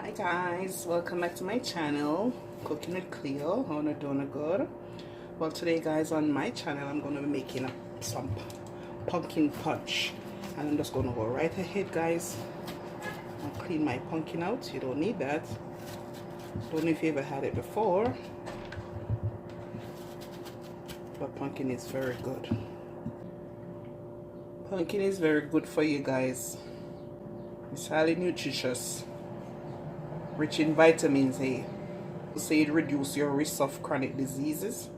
Hi guys, welcome back to my channel, Cooking with Cleo. Hope you're doing good. Well, today guys, on my channel I'm going to be making some pumpkin punch, and I'm just going to go right ahead guys and clean my pumpkin out. You don't need that. Don't know if you ever had it before, but pumpkin is very good. Pumpkin is very good for you guys. It's highly nutritious, rich in vitamins A. So it reduces your risk of chronic diseases.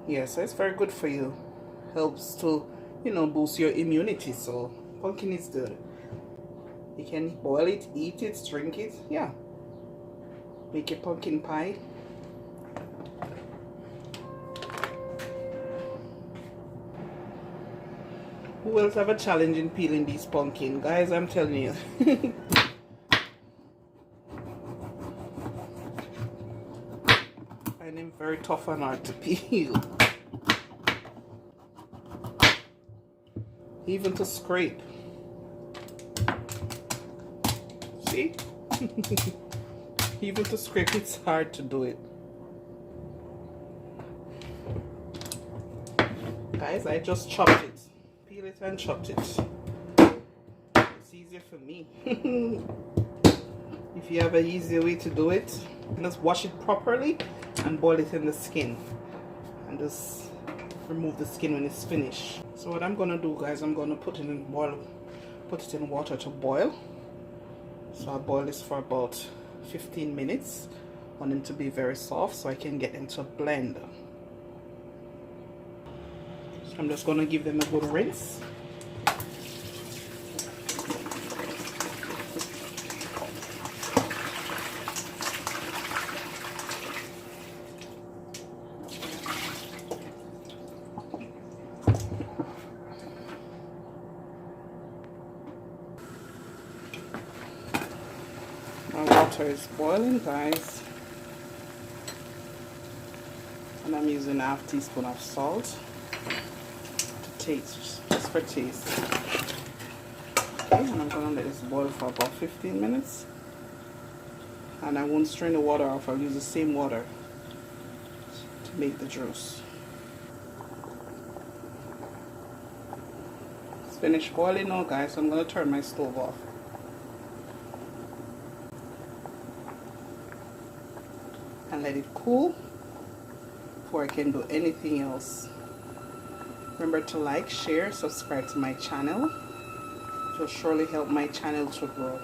Yeah, so it's very good for you. Helps to, boost your immunity. So pumpkin is good. You can boil it, eat it, drink it. Yeah. Make a pumpkin pie. Who else have a challenge in peeling these pumpkin? Guys, I'm telling you. Find them very tough and hard to peel. Even to scrape. See? Even to scrape, it's hard to do it. Guys, I just chopped it. Peel it and chopped it. It's easier for me. If you have an easier way to do it, just wash it properly and boil it in the skin. And just remove the skin when it's finished. So what I'm gonna do guys, I'm gonna put it in water to boil. So I'll boil this for about 15 minutes. I want them to be very soft so I can get them to blend. So I'm just gonna give them a good rinse. My water is boiling guys, and I'm using a half teaspoon of salt to taste, just for taste. Okay, and I'm gonna let this boil for about 15 minutes, and I won't strain the water off. I'll use the same water to make the juice. It's finished boiling now guys, so I'm gonna turn my stove off. And let it cool before I can do anything else. Remember to like, share, subscribe to my channel. It will surely help my channel to grow.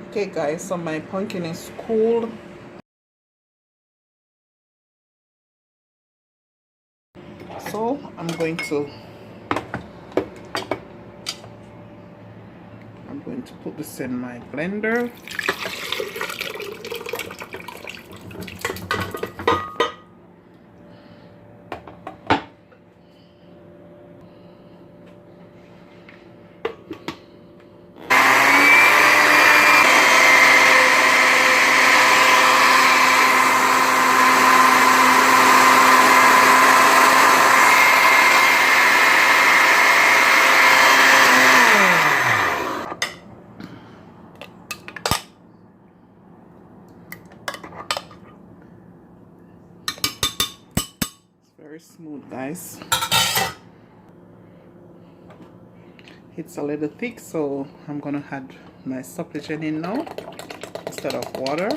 Okay guys, so my pumpkin is cooled. So I'm going to put this in my blender. Very smooth guys. It's a little thick, so I'm gonna add my supplicant in now instead of water.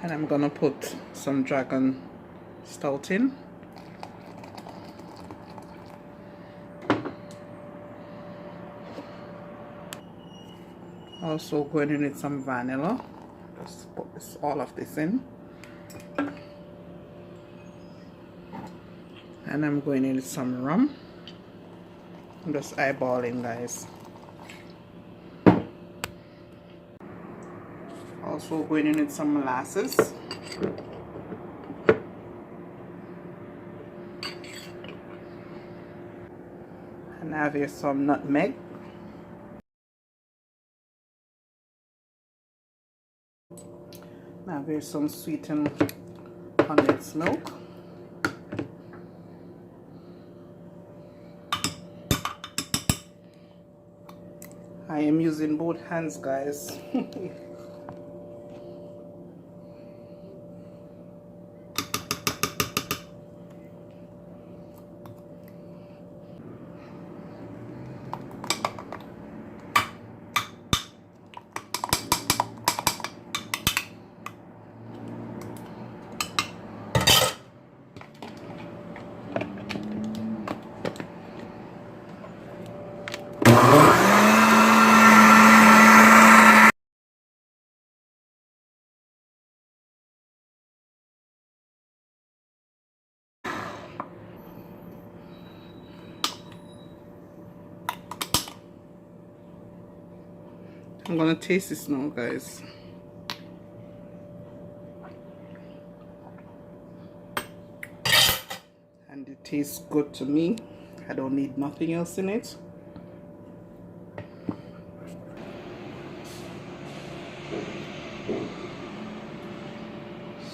And I'm gonna put some dragon stout in. Also going in with some vanilla. Just put all of this in. And I'm going in with some rum. I'm just eyeballing guys. Also going in with some molasses. And I have here some nutmeg. I have here some sweetened condensed milk. I am using both hands, guys. I'm gonna taste this now, guys. And it tastes good to me. I don't need nothing else in it.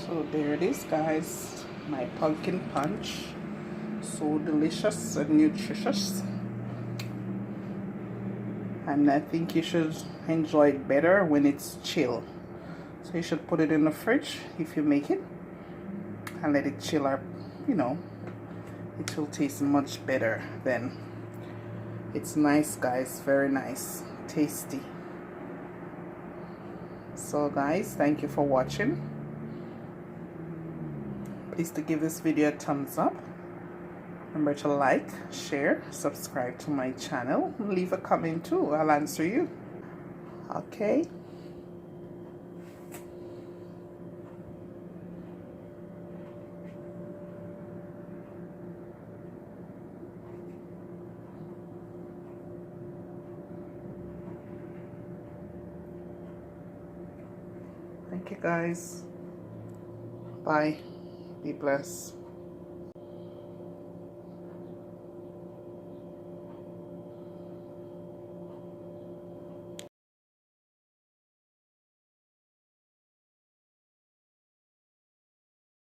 So there it is, guys. My pumpkin punch. So delicious and nutritious. And I think you should enjoy it better when it's chill. So you should put it in the fridge if you make it and let it chill up, you know. It will taste much better then. It's nice, guys, very nice, tasty. So guys, thank you for watching. Please to give this video a thumbs up. Remember to like, share, subscribe to my channel, and leave a comment too. I'll answer you. Okay. Thank you, guys. Bye. Be blessed.